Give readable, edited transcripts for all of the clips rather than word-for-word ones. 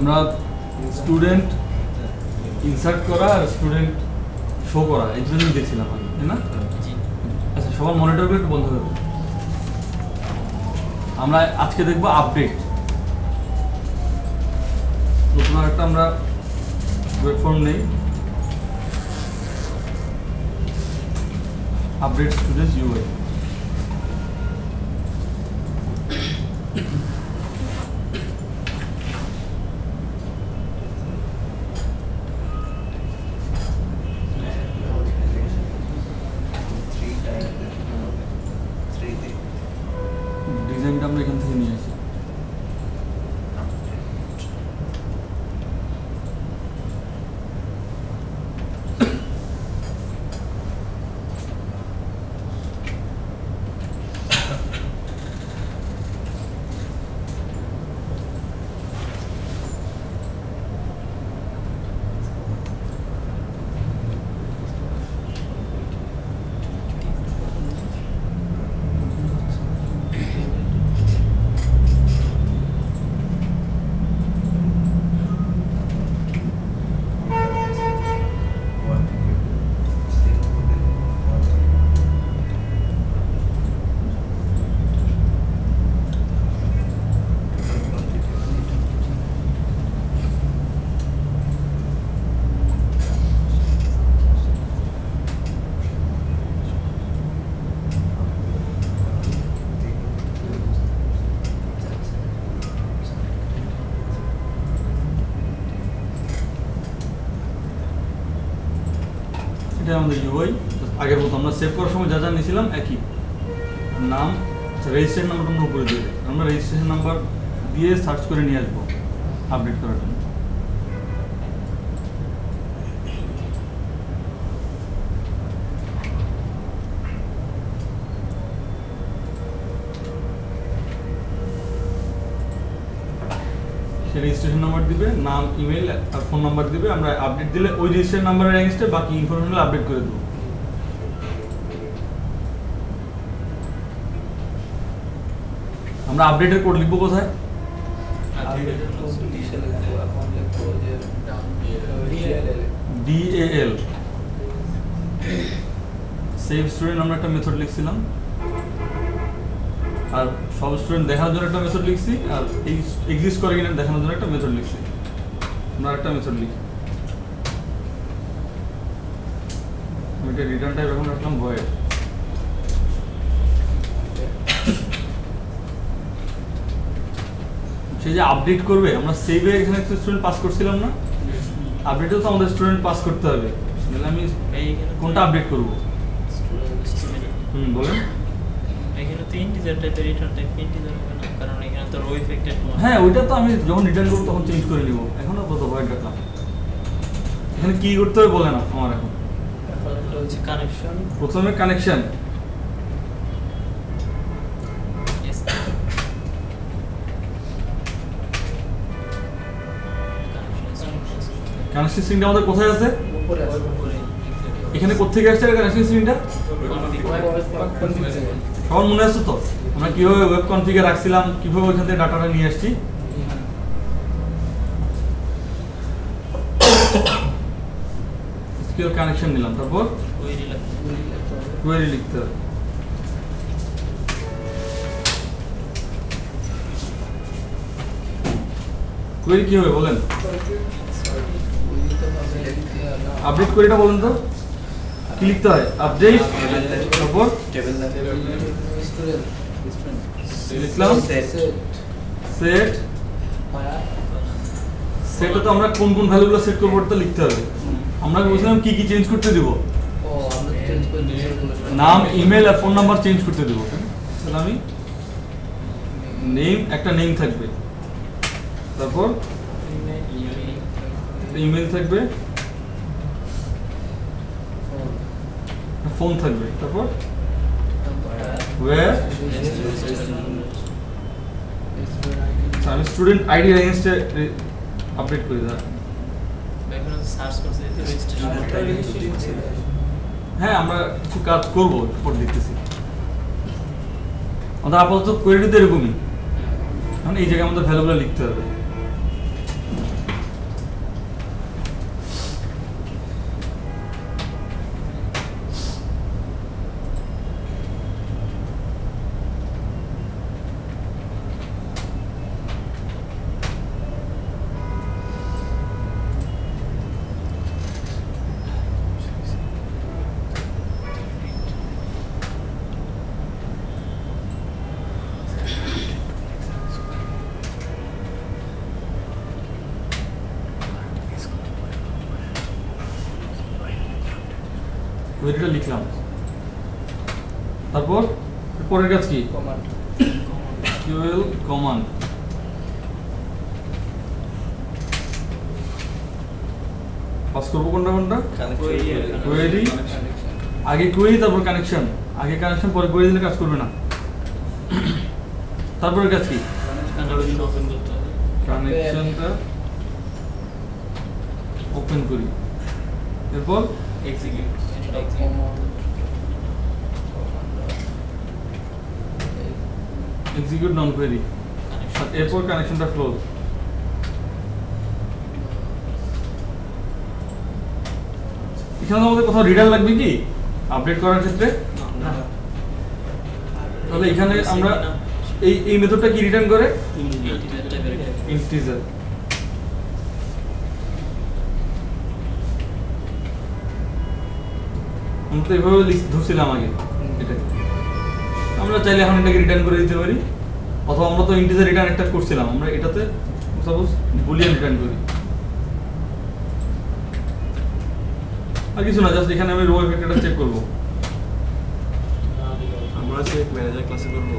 আমরা student insert করা আর student show করা এই জন্যই দেখছিলাম আমি, তাই না? আচ্ছা, সবার মনিটরগুলো একটু বন্ধ করবো। আমরা আজকে দেখবো আপডেট। নতুন একটা আমরা ওয়েব ফর্ম নেই, আপডেট স্টুডেন্ট ইউআই। ডিজাইনটা আমরা এখান থেকে নিয়ে আসি। এটা আমাদের ইউআই। আগের মতো আমরা সেভ করার সময় যা যা নিয়েছিলাম একই নাম, রেজিস্ট্রেশন নাম্বারটা আমরা উপরে দিয়ে আমরা রেজিস্ট্রেশন নাম্বার দিয়ে সার্চ করে নিয়ে আসবো আপডেট করার জন্য। সে রেজিস্ট্রেশন নাম্বার দিবে, নাম, ইমেল আর ফোন নাম্বার দিবে। আমরা আপডেট দিলে ওই রেজিস্ট্রেশন নাম্বারের এগেইনস্টে বাকি ইনফরমেশন আপডেট করে দেবো। আমরা আপডেটের কোড লিখবো কোথায়? DAL সেভ স্টুডেন্ট আমরা একটা মেথড লিখছিলাম, আর সব স্টুডেন্ট দেখানোর জন্য একটা মেথড লিখছি, আর এই এক্সিস্ট করে কিনা দেখানোর জন্য একটা মেথড লিখছি। আমরা একটা মেথড লিখি, এটা রিটার্ন টাইপ এখন রাখলাম ভয়েড। সেই যে আপডেট করবে, আমরা সেভে এখানে একটা স্টুডেন্ট পাস করছিলাম না, আপডেটেও তো আমাদের স্টুডেন্ট পাস করতে হবে। তাহলে আমি কোনটা আপডেট করব? বলেন। এখানে তো ইন্টিজার টাইপের রিটার্ন টাইপ ইন্টিজার হবে না, কারণ এখানে তো রো ইফেক্টেড। হ্যাঁ, ওইটা তো আমি যখন রিটার্ন করব তখন চেঞ্জ করে নিব। এখনো কত ভয়েড রাখলাম। এখানে কি করতে হবে বলেন আমার এখন? এখন হচ্ছে কানেকশন। প্রথমে কানেকশন, কানেকশন স্ট্রিংটা আমাদের কোথায় আছে? উপরে আছে। এখানে কোত্থেকে আসছে কানেকশন স্ট্রিংটা? সবার মনে আছে তো আমরা কিভাবে ওয়েব কনফিগার রাখছিলাম, কিভাবে ওইখান থেকে ডাটাটা নিয়ে আসছি? স্কিল কানেকশন নিলাম, তারপর কোয়েরি লিখতে হবে। কোয়েরি কি হবে বলেন? আপডেট কোয়েরিটা বলেন তো কি লিখতে হয়? আপডেট, তারপর লিখলাম সেট। সেটে তো আমরা কোন কোন ভ্যালুগুলো সেট করবো ওটা লিখতে হবে। আমরা বলছিলাম কি কি চেঞ্জ করতে দিব? নাম, ইমেল আর ফোন নাম্বার চেঞ্জ করতে দেবো। তাহলে আমি নেম, একটা নেম থাকবে, তারপর ইমেল থাকবে, ফোন থাকবে, তারপর where আমি স্টুডেন্ট আইডি এগেইনস্টে আপডেট করে দাও। এখন সার্চ করতে দিতে রেজিস্ট্রেশন। হ্যাঁ, আমরা কিছু কাজ করব, পর দেখতেছি। আমাদের আপাতত কোয়েরিতে এরকমই, এখন এই জায়গায় আমাদের ভ্যালুগুলো লিখতে হবে। কোয়েরিটা লিখলাম, তারপর পরের কাজ কি কমান্ড SQL কমান্ড। পাস করবো কোনটা কোনটা? কোয়েরি, আগে কোয়েরি তারপর কানেকশন, আগে কানেকশন পরে কোয়েরি দিলে কাজ করবে না। তারপরে কাজ কি ওপেন করতে হবে। কানেকশনটা ওপেন করি, এরপর এক্সিকিউট এক্সিকিউট নন কোয়েরি, এরপর কানেকশনটা ক্লোজ। এখানে আমাদের কোথাও রিডার লাগবে কি আপডেট করার ক্ষেত্রে? তাহলে এখানে আমরা এই মেথডটা কি রিটার্ন করে? ইন্টিজার। আমরা তো এভাবে ধরছিলাম আগে, এটাকে আমরা চাইলে এখন এটাকে রিটার্ন করে দিতে পারি, অথবা আমরা তো ইন্টিজার রিটার্ন একটা করছিলাম, আমরা এটাতে সাপোজ বুলিয়ান রিটার্ন করি। আর কিছু না, জাস্ট এখানে আমি রো ফ্যাক্টরটা চেক করব। আমরা চেক ম্যানেজার ক্লাসে করব।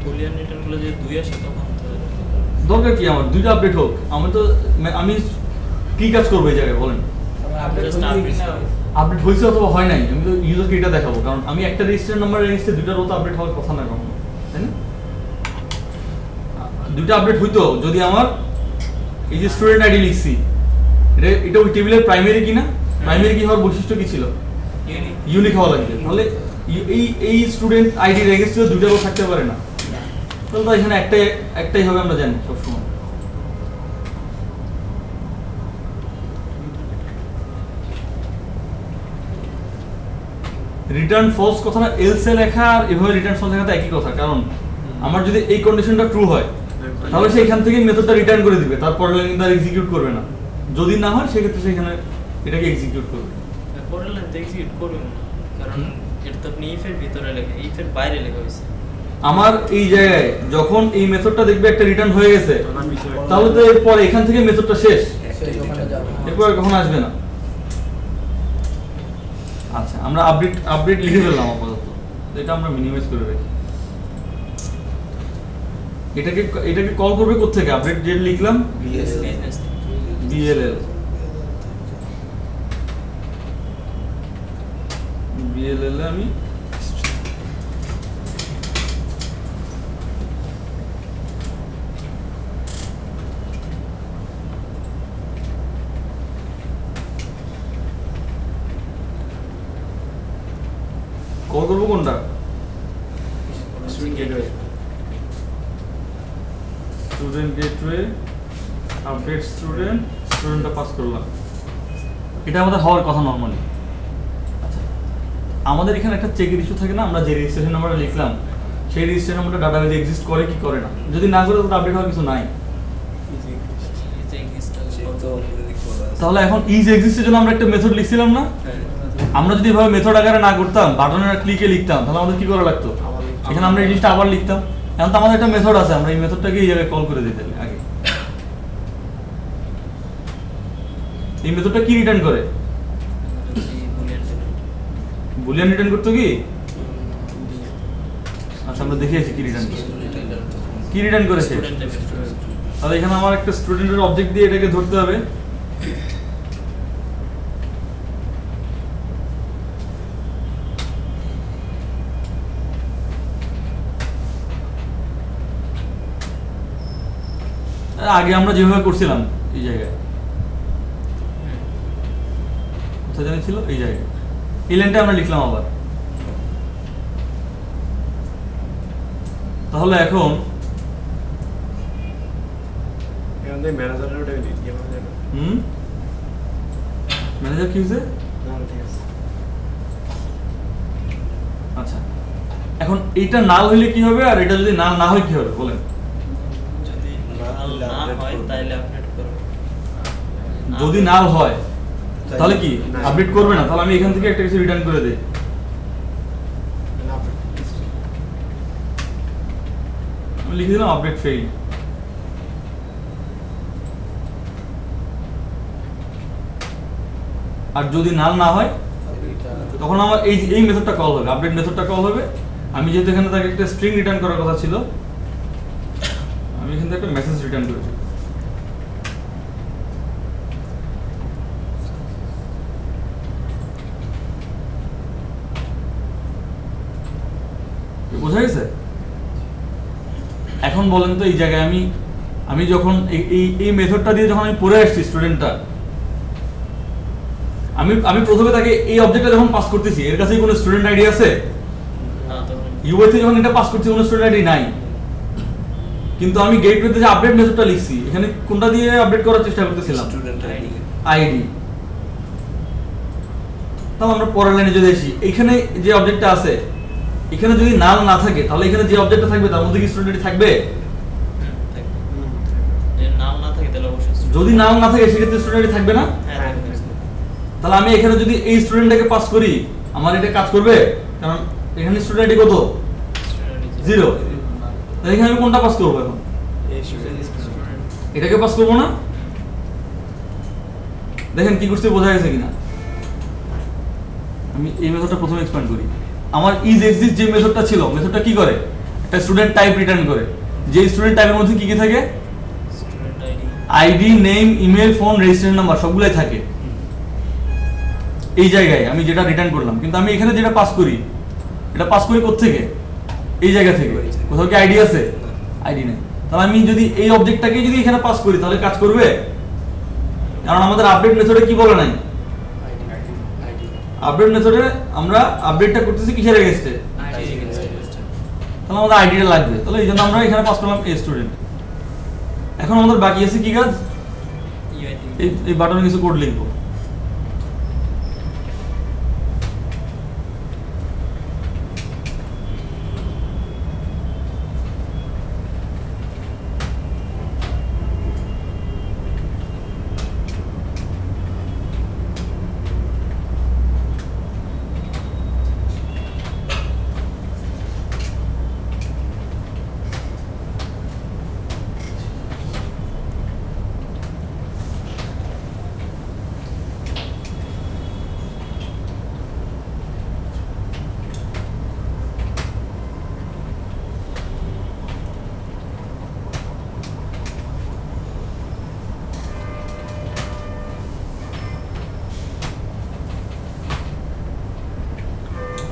বুলিয়ান রিটার্ন গুলো যে 2 আসে তখন তো দরকার কি আমার দুইটা আপডেট হোক, আমি কি কাজ করবো এই জায়গায় বলেন? আপডেট হয়েছে অথবা হয় নাই, আমি তো ইউজারকে এটা দেখাবো, কারণ আমি একটা রেজিস্টার নাম্বার রেজিস্টে দুইটা রো তো আপডেট হওয়ার কথা না কখনো, তাই না? দুইটা আপডেট হইতো যদি আমার এই যে স্টুডেন্ট আইডি লিখছি এটা ওই টেবিলের প্রাইমারি কিনা, প্রাইমারি কি হওয়ার বৈশিষ্ট্য কি ছিল? ইউনিক হওয়া লাগবে। তাহলে এই স্টুডেন্ট আইডি রেজিস্টারে দুইটা রো থাকতে পারে না, তাহলে তো এখানে একটাই হবে, আমরা জানি সবসময়। রিটার্ন ফলস কথা না, এলসে লেখা আর এভাবে রিটার্ন ফলস লেখা তো একই কথা, কারণ আমার যদি এই কন্ডিশনটা ট্রু হয় তাহলে সে এখান থেকে মেথডটা রিটার্ন করে দিবে, তারপরে লাইন তার এক্সিকিউট করবে না। যদি না হয় সেক্ষেত্রে সেখানে এটাকে এক্সিকিউট করবে। পরের লাইন তো এক্সিকিউট করবে না, কারণ এটা তো আপনি ইফের ভিতরে লেখা, ইফের বাইরে লেখা হয়েছে। আমার এই জায়গায় যখন এই মেথডটা দেখবে একটা রিটার্ন হয়ে গেছে, তাহলে তো এরপর এখান থেকে মেথডটা শেষ, এরপর কখনো আসবে না। আচ্ছা, আমরা আপডেট লিখে ফেললাম আপাতত, এটা আমরা মিনিমাইজ করে রাখি। এটাকে কল করবে কোত্থেকে? আপডেট যে লিখলাম BLL এ আমি কল করবো কোনটা? স্টুডেন্ট গেটওয়ে আপডেট স্টুডেন্টটা পাস করলাম, এটা আমাদের হওয়ার কথা নরমালি। আচ্ছা, আমাদের এখানে একটা চেকের ইস্যু থাকে না, আমরা যে রেজিস্ট্রেশন নাম্বারটা লিখলাম সেই রেজিস্ট্রেশন নাম্বারটা ডাটাবেজে এক্সিস্ট করে কি করে না, যদি না করে তাহলে আপডেট হওয়ার কিছু নাই। তাহলে এখন ইজ এক্সিস্টের জন্য আমরা একটা মেথড লিখছিলাম না, আমরা যদি এভাবে মেথড আকারে না করতাম, বাটনের ক্লিকে লিখতাম, তাহলে আমাদের কি করা লাগতো? এখানে আমরা এই জিনিসটা আবার লিখতাম। এখন তো আমাদের একটা মেথড আছে, আমরা এই মেথডটাকে এই জায়গায় কল করে দিতে আগে। এই মেথডটা কি রিটার্ন করে? বুলিয়ান রিটার্ন করতে কি? আচ্ছা, আমরা দেখিয়েছি কি রিটার্ন করে, কি রিটার্ন করেছে। তাহলে এখানে আমার একটা স্টুডেন্টের অবজেক্ট দিয়ে এটাকে ধরতে হবে। আগে আমরা যেভাবে করছিলাম এই জায়গায়, কোথায় জানি ছিল এই জায়গায়, এই লাইনটা আমরা লিখলাম আবার। তাহলে এখন ম্যানেজার কি হয়েছে? আচ্ছা, এখন এইটা নাল হইলে কি হবে, আর এটা যদি নাল না হয় কি হবে বলেন? যদি নাল হয় তাহলে কি আপডেট করবে না, তাহলে আমি এখান থেকে একটা কিছু রিটার্ন করে দেই। আমি লিখে দিলাম আপডেট ফেইল। আর যদি নাল না হয় তখন আমার এই মেথডটা কল হবে, আপডেট মেথডটা কল হবে। আমি যেহেতু এখানে তাকে একটা স্ট্রিং রিটার্ন করার কথা ছিল, আমি এখান থেকে একটা মেসেজ রিটার্ন করেছি। বোঝা গেছে? এখন বলেন তো এই জায়গায় আমি যখন এই মেথডটা দিয়ে যখন আমি পড়ে আসছি স্টুডেন্টটা, আমি প্রথমে তাকে এই অবজেক্টটা যখন পাস করতেছি, এর কাছে কোনো স্টুডেন্ট আইডি আছে? না তখন ইউআই তে যখন এটা পাস করছি কোনো স্টুডেন্ট আইডি নাই, কিন্তু আমি গেটওয়েতে যে আপডেট মেথডটা লিখছি, এখানে কোনটা দিয়ে আপডেট করার চেষ্টা করতেছিলাম? Student ID. আইডি। তাহলে আমরা পরের লাইনে যদি আসি, এখানে যে অবজেক্টটা আছে, এখানে যদি নাল না থাকে, তাহলে এখানে যে অবজেক্টটা থাকবে তার মধ্যে কি স্টুডেন্ট থাকবে? থাকবে। যদি নাম না থাকে তাহলে অবশ্যই student। যদি নাল না থাকে সেক্ষেত্রে স্টুডেন্ট থাকবে না? হ্যাঁ থাকবে। তাহলে আমি এখানে যদি এই স্টুডেন্টটাকে পাস করি, আমার এটা কাজ করবে? কারণ এখানে স্টুডেন্ট কত? Student is 0। তাহলে এখানে আমি কোনটা পাস করবো এখন? এই স্টুডেন্ট। student। এটাকে পাস করবো না? দেখেন কি করতে, বোঝা গেছে কিনা? আমি এই মেথডটা প্রথমে এক্সপ্যান্ড করি। আমার ইজ এক্সিস্ট যে মেথডটা ছিল, মেথডটা কি করে? একটা স্টুডেন্ট টাইপ রিটার্ন করে। যে স্টুডেন্ট টাইপের মধ্যে কি কি থাকে? Student ID। ID, name, email, phone, registration number সবগুলাই থাকে। এই জায়গায় আমি যেটা রিটার্ন করলাম, কিন্তু আমি এখানে যেটা পাস করি, এটা পাস করি কোত্থেকে? এই জায়গা থেকে। কোথাও কি আইডি আছে? আইডি নেই। তাহলে আমি যদি এই অবজেক্টটাকে যদি এখানে পাস করি তাহলে কাজ করবে? কারণ আমাদের আপডেট মেথডে কি বলে নাই? আপডেট মেথডে আমরা আপডেটটা করতেছি কিসের এগেইনস্টে? তাহলে আমাদের আইডিটা লাগবে। তাহলে এই জন্য আমরা এখানে পাস করলাম এ স্টুডেন্ট। এখন আমাদের বাকি আছে কি কাজ? UI থেকে। এই বাটনে কিছু কোড লিখবো।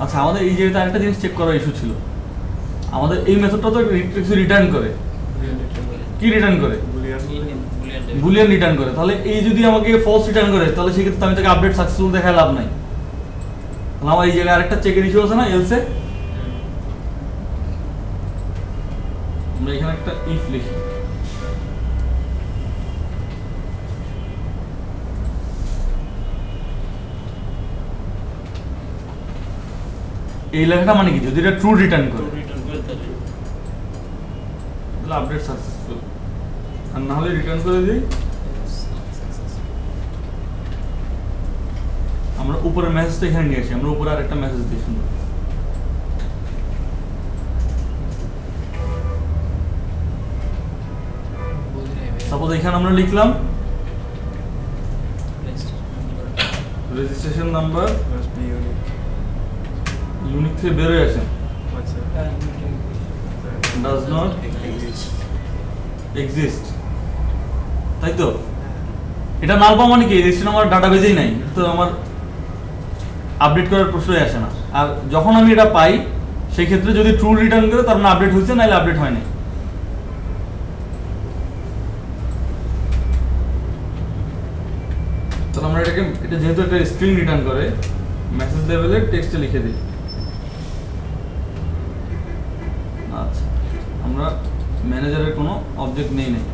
আচ্ছা, আমাদের এই জায়গাতে আরেকটা জিনিস চেক করার ইস্যু ছিল। আমাদের এই মেথডটা তো কিছু রিটার্ন করে। কি রিটার্ন করে? Boolean বুলিয়ান রিটার্ন করে। তাহলে এই যদি আমাকে ফলস রিটার্ন করে, তাহলে সেক্ষেত্রে আমি তাকে আপডেট সাকসেসফুল দেখায় লাভ নাই। তাহলে আমার এই জায়গায় আরেকটা চেকের ইস্যু আছে না, এলসে? আমরা এখানে একটা ইফ লিখি। এই লেখাটা মানে কি? যদি এটা ট্রু রিটার্ন করে return করে তাহলে তাহলে আপডেট সাকসেসফুল, আর না হলে রিটার্ন করে দিই। আমরা উপরের মেসেজটা এখানে নিয়ে আসি। আমরা উপরে আরেকটা মেসেজ দিই সুন্দর। সাপোজ এখানে আমরা লিখলাম registration number must be unique. Unique থেকে বের হয়ে আসেন, আচ্ছা। ডাজ নট এক্সিস্ট, তাই তো? এটা নাল পাওয়া মানে কি? রেজিস্ট্রেশন আমার ডাটাবেজেই নাই, তো আমার আপডেট করার প্রশ্নই আসে না। আর যখন আমি এটা পাই, সেই ক্ষেত্রে যদি ট্রু রিটার্ন করে তার মানে আপডেট হয়েছে, নাহলে আপডেট হয় না। তাহলে আমরা এটা যেহেতু একটা স্ট্রিং রিটার্ন করে, মেসেজ লেভেলে টেক্সটে লিখে দিই। আচ্ছা, আমরা ম্যানেজারের কোনো অবজেক্ট নেই নাই।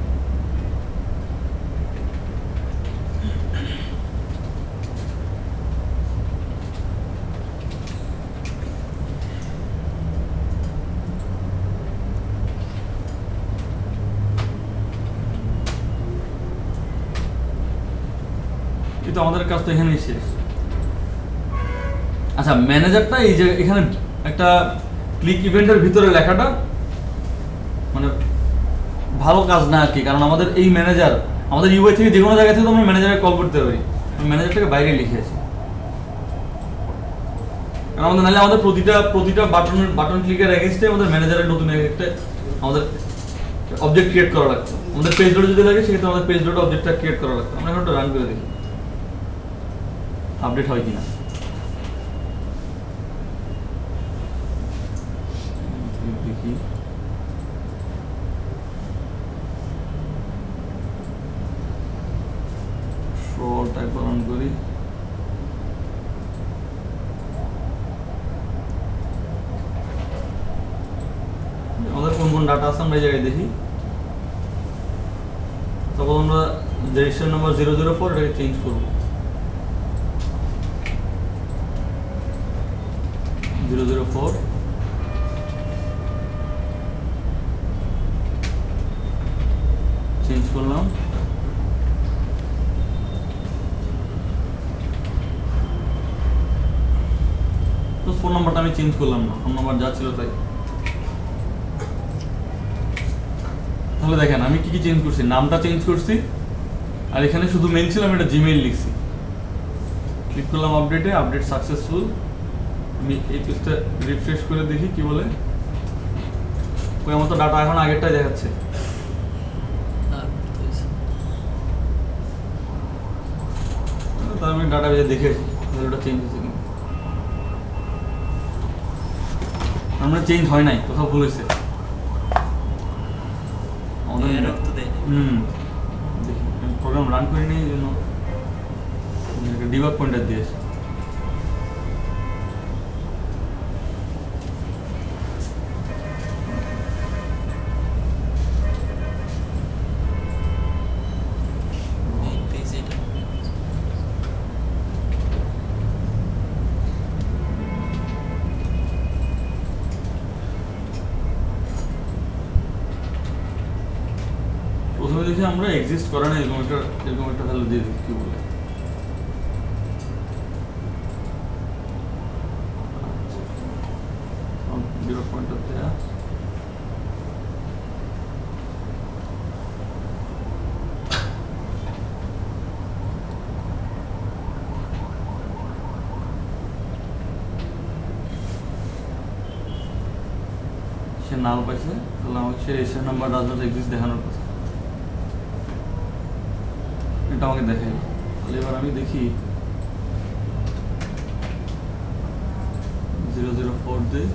কিন্তু আমাদের কাজ তো এখানেই শেষ। আচ্ছা, ম্যানেজারটা এই যে এখানে একটা ক্লিক ইভেন্টের ভিতরে লেখাটা মানে ভালো কাজ না আর কি, কারণ আমাদের এই ম্যানেজার আমাদের ইউআই থেকে যে কোনো জায়গা থেকে তো আমরা ম্যানেজারে কল করতে পারি। আমি ম্যানেজারটাকে বাইরে লিখে আছি। কারণ আমাদের নাহলে আমাদের প্রতিটা বাটন ক্লিকের এগেইনস্টে আমাদের ম্যানেজারের নতুন একটা আমাদের অবজেক্ট ক্রিয়েট করা লাগতো। আমাদের পেজ লোড যদি লাগে সেক্ষেত্রে আমাদের পেজ লোড অবজেক্টটা ক্রিয়েট করা লাগতো। আমরা এখন রান করে দেখি আপডেট হয় কিনা। দেখি শোটা একবার অন করি। আমাদের কোন কোন ডাটা আছে আমরা এই জায়গায় দেখি। তারপর আমরা রেজিস্ট্রেশন নাম্বার 004 এটাকে চেঞ্জ করব 004। চেঞ্জ করলাম। তো ফোন নাম্বারটা আমি চেঞ্জ করলাম না, ফোন নাম্বার যা ছিল তাই। তাহলে দেখেন আমি কি কি চেঞ্জ করছি, নামটা চেঞ্জ করছি আর এখানে শুধু মেল ছিল, আমি এটা জিমেইল লিখছি। ক্লিক করলাম আপডেটে, আপডেট সাকসেসফুল। আমি এই পেজটা রিফ্রেশ করে দেখি কি বলে। ওই আমার তো ডাটা এখন আগেরটাই দেখাচ্ছে। তার আমি ডাটা বেজে দেখে ওটা চেঞ্জ হয়েছে কিনা। আমরা চেঞ্জ হয় নাই, কোথাও ভুল হয়েছে। প্রোগ্রাম রান করে নিয়ে এই জন্য ডিবাগ পয়েন্টার দিয়েছে। প্রথমে দেখি আমরা এক্সিস্ট করে না এরকম একটা ভ্যালু দিয়ে দিই কি বলে। ডিবাগ পয়েন্টার দেয়া সে নাল পাইছে, তাহলে আমাকে সে register number does not exist দেখানোর কথা, এটা আমাকে দেখাই। তাহলে এবার আমি দেখি 004 দিয়ে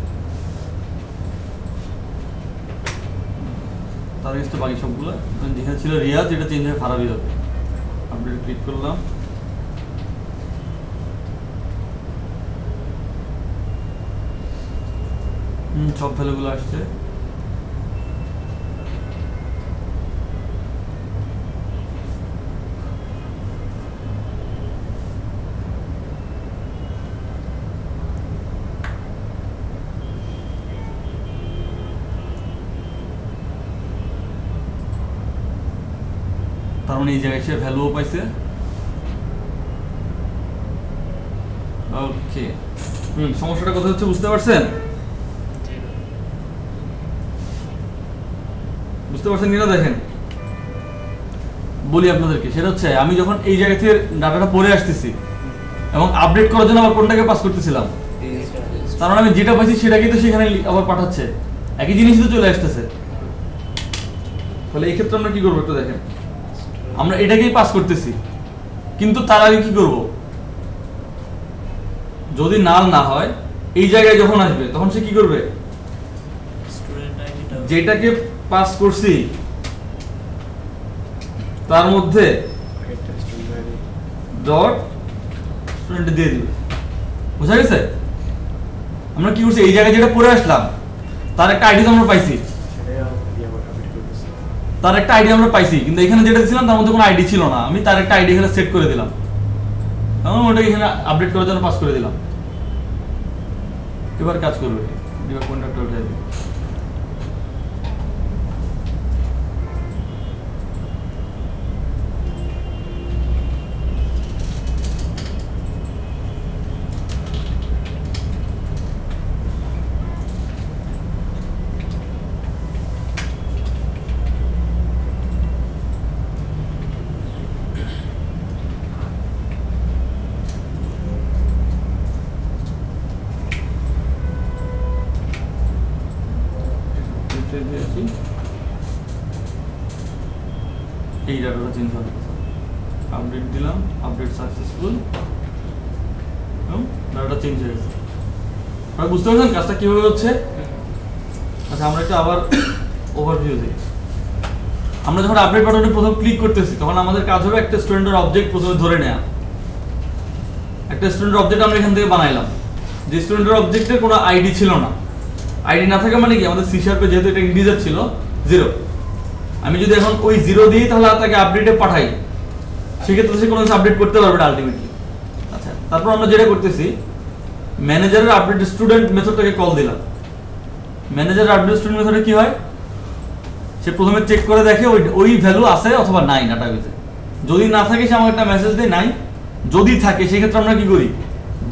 তার এগেইনস্টে বাকি সবগুলো যেখানে ছিল রিয়াজ, এটা চেঞ্জ হয়ে ফারাবি হবে। আপডেট ক্লিক করলাম। সব ভ্যালুগুলো আসছে। তার মানে এই জায়গায় সে ভ্যালুও পাইছে। ওকে, সমস্যাটা কোথায় হচ্ছে বুঝতে পারছেন? বুঝতে পারছেন কিনা দেখেন বলি আপনাদেরকে। সেটা হচ্ছে আমি যখন এই জায়গা থেকে ডাটাটা পড়ে আসতেছি এবং আপডেট করার জন্য আবার কোনটাকে পাস করতেছিলাম, তার মানে আমি যেটা পাইছি সেটাকেই তো সেখানে আবার পাঠাচ্ছে, একই জিনিস তো চলে আসতেছে। তাহলে এই ক্ষেত্রে আমরা কি করবো একটু দেখেন। আমরা এটাকেই পাস করতেছি, কিন্তু তার আগে কি করব, যদি নাল না হয় এই জায়গায় যখন আসবে তখন সে কি করবে, যেটাকে পাস করছি তার মধ্যে ডট স্টুডেন্ট দিয়ে দিবে। বুঝা গেছে? আমরা কি করছি, এই জায়গায় যেটা পড়ে আসলাম তার একটা আইডি আমরা পাইছি, কিন্তু এখানে যেটা দিয়েছিলাম তার মধ্যে কোনো আইডি ছিল না। আমি তার একটা আইডি এখানে সেট করে দিলাম, আমি ওটাকে এখানে আপডেট করার জন্য পাস করে দিলাম। এবার কাজ করবে, ডিবাগ পয়েন্টারটা উঠে যাবে। চেঞ্জ হবে। আপডেট দিলাম, আপডেট সাকসেসফুল, এবং ডাটা চেঞ্জ হয়ে গেছে। আপনারা বুঝতে পারছেন কাজটা কিভাবে হচ্ছে? আচ্ছা, আমরা একটু আবার ওভারভিউ দিই। আমরা যখন আপডেট বাটনে প্রথম ক্লিক করতেছি তখন আমাদের কাজ হবে একটা স্টুডেন্টের অবজেক্ট প্রথমে ধরে নেওয়া। একটা স্টুডেন্টের অবজেক্ট আমরা এখান থেকে বানাইলাম, যে স্টুডেন্টের অবজেক্টের কোনো আইডি ছিল না। আইডি না থাকা মানে কি, আমাদের সি শার্পে যেহেতু এটা ইন্টিজার ছিল 0, আমি যদি এখন ওই 0 দিই তাহলে তাকে আপডেটে পাঠাই, সেক্ষেত্রে সে কোনো কিছু আপডেট করতে পারবে না আলটিমেটলি। আচ্ছা, তারপর আমরা যেটা করতেছি, ম্যানেজারের আপডেট স্টুডেন্ট মেথডটাকে কল দিলাম। ম্যানেজারের আপডেট স্টুডেন্ট মেথডে কি হয়, সে প্রথমে চেক করে দেখে ওই ভ্যালু আছে অথবা নাই ডাটাবেজে। যদি না থাকে সে আমাকে একটা মেসেজ দেয় নাই, যদি থাকে সেক্ষেত্রে আমরা কি করি,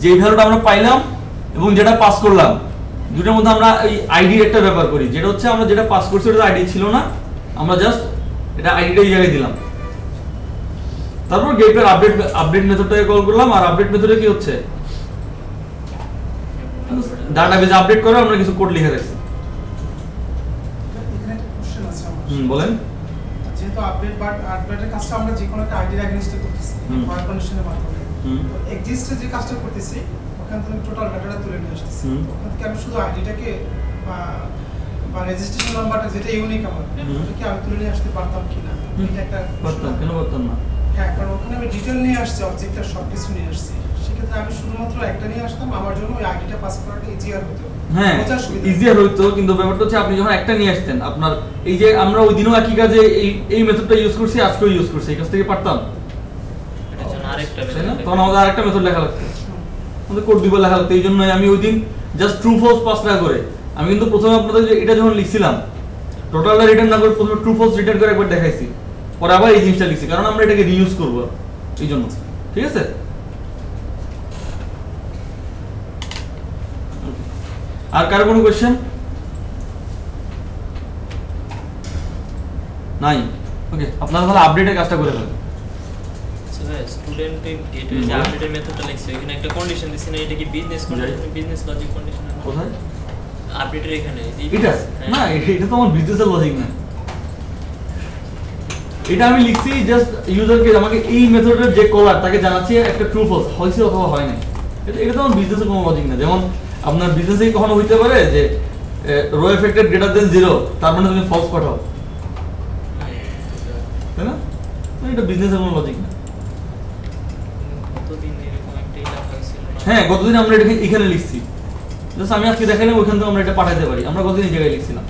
যে ভ্যালুটা আমরা পাইলাম এবং যেটা পাস করলাম দুটোর মধ্যে আমরা এই আইডির একটা ব্যাপার করি, যেটা হচ্ছে আমরা যেটা পাস করছি ওটা আইডি ছিল না, আমরা জাস্ট এটা আইডিটা এই জায়গায় দিলাম। তারপর গেটের আপডেট মেথডটাকে কল করলাম, আর আপডেট মেথডে কি হচ্ছে, ডাটাবেজ আপডেট করে আমরা কিছু কোড লিখে রাখছি। এখানে একটা কোশ্চেন আছে আমার। বলেন। যেহেতু আপডেটের কাজটা আমরা যে কোনো একটা আইডির এগেইনস্টে করতেছি ফর কন্ডিশনের মাধ্যমে, তো এক্সিস্টে যে কাজটা করতেছি ওখান থেকে টোটাল ডাটাটা তুলে নিয়ে আসতেছি। ওখান থেকে আমি শুধু আইডিটাকে বা রেজিস্ট্রেশন নাম্বারটা যেটা ইউনিক আমার, ওটাকে আমি তুলে নিয়ে আসতে পারতাম কিনা, এটা একটা পারতাম, কেন পারতাম না? হ্যাঁ, কারণ ওখানে আমি ডিটেল নিয়ে আসছি, অবজেক্টটা সবকিছু নিয়ে আসছি। সেক্ষেত্রে আমি শুধুমাত্র একটা নিয়ে আসতাম, আমার জন্য ওই আইডিটা পাস করাটা ইজিয়ার হতো। হ্যাঁ, ইজিয়ার হইতো, কিন্তু ব্যাপারটা হচ্ছে আপনি যখন একটা নিয়ে আসতেন, আপনার এই যে আমরা ওই দিনও একই কাজে এই মেথডটা ইউজ করছি, আজকেও ইউজ করছি, এই কাজ থেকে পারতাম, এটার জন্য আরেকটা তাই না? method তখন আমাদের আরেকটা মেথড লেখা লাগতো, আমাদের কোড দুইবার লেখা লাগতো। এই জন্য আমি ওই দিন জাস্ট ট্রু ফলস পাস না করে, আমি কিন্তু প্রথমে আপনাদের যে এটা যখন লিখছিলাম টোটালটা রিটার্ন না করে প্রথমে ট্রু ফলস রিটার্ন করে একবার দেখাইছি, পরে আবার এই জিনিসটা লিখছি, কারণ আমরা এটাকে রিইউজ করব এই জন্য। ঠিক আছে? আর কার কোনো কোশ্চেন নাই? ওকে, আপনারা তাহলে আপডেটের কাজটা করে ফেলেন। আচ্ছা ভাই, স্টুডেন্টের গেটওয়ে যে আপডেটের মেথডটা লিখছে এখানে একটা কন্ডিশন দিছি না, এটা কি business condition, business logic condition? কোথায় আপডেটের এখানে এটা? না, এটা তো আমার বিজনেসের লজিক না। এটা আমি লিখছি জাস্ট ইউজারকে, আমাকে এই মেথডের যে কলার তাকে জানাচ্ছি একটা ট্রু ফলস হয়েছে অথবা হয় না। এটা তো আমার বিজনেসের কোনো লজিক না। যেমন আপনার বিজনেসে কখনো হইতে পারে যে রো এফেক্টেড গ্রেটার দেন 0, তার মানে তুমি ফলস পাঠাও, তাই না? এটা বিজনেসের কোনো লজিক না। কতদিন এরকম একটা লেখা হয়েছিল না? হ্যাঁ, গতদিন আমরা এটা এখানে লিখছি, জাস্ট আমি আজকে দেখালাম ওইখান থেকে আমরা এটা পাঠাতে পারি, আমরা গতদিন এই জায়গায় লিখছিলাম।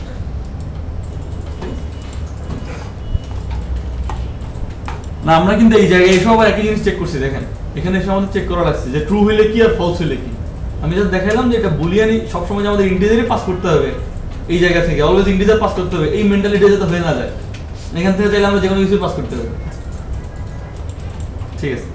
না, আমরা কিন্তু এই জায়গায় এসব আবার একই জিনিস চেক করছি। দেখেন এখানে এসে আমাদের চেক করা লাগছে যে ট্রু হইলে কি আর ফলস হইলে কি। আমি জাস্ট দেখাইলাম যে এটা বুলিয়ানই সবসময় আমাদের ইন্টিজারই পাস করতে হবে, এই জায়গা থেকে অলওয়েজ ইন্টিজার পাস করতে হবে, এই মেন্টালিটি যাতে হয়ে না যায়। এখান থেকে চাইলে আমরা যে কোনো কিছু পাস করতে হবে। ঠিক আছে।